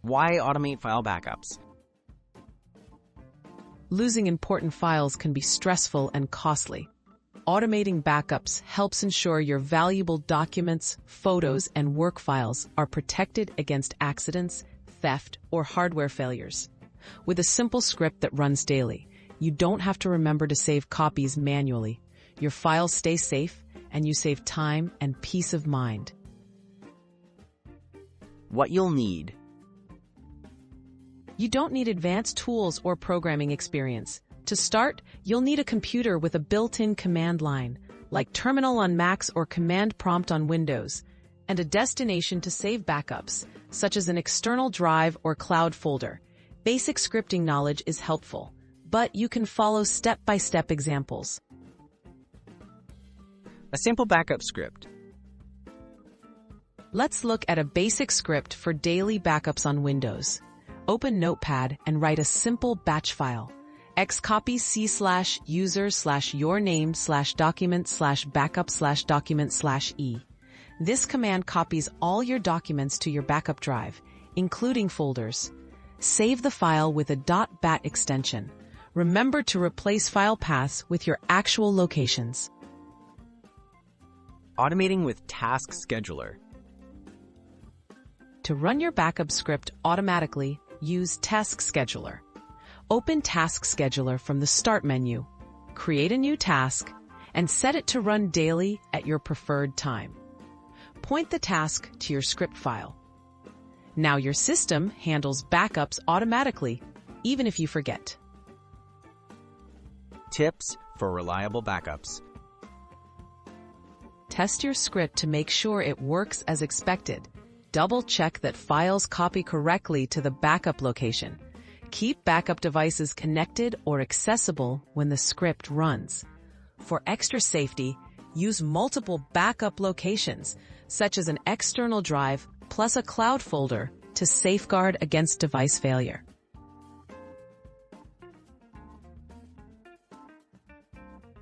Why automate file backups? Losing important files can be stressful and costly. Automating backups helps ensure your valuable documents, photos, and work files are protected against accidents, theft, or hardware failures. With a simple script that runs daily, you don't have to remember to save copies manually. Your files stay safe, and you save time and peace of mind. What you'll need. You don't need advanced tools or programming experience. To start, you'll need a computer with a built-in command line, like Terminal on Macs or Command Prompt on Windows, and a destination to save backups, such as an external drive or cloud folder. Basic scripting knowledge is helpful, but you can follow step-by-step examples. A simple backup script. Let's look at a basic script for daily backups on Windows. Open Notepad and write a simple batch file. Xcopy c/user/yourname/document/backup/document/e. This command copies all your documents to your backup drive, including folders. Save the file with a .bat extension. Remember to replace file paths with your actual locations. Automating with Task Scheduler. To run your backup script automatically, use Task Scheduler. Open Task Scheduler from the Start menu, create a new task, and set it to run daily at your preferred time. Point the task to your script file. Now your system handles backups automatically, even if you forget. Tips for reliable backups. Test your script to make sure it works as expected. Double-check that files copy correctly to the backup location. Keep backup devices connected or accessible when the script runs. For extra safety, use multiple backup locations, such as an external drive plus a cloud folder, to safeguard against device failure.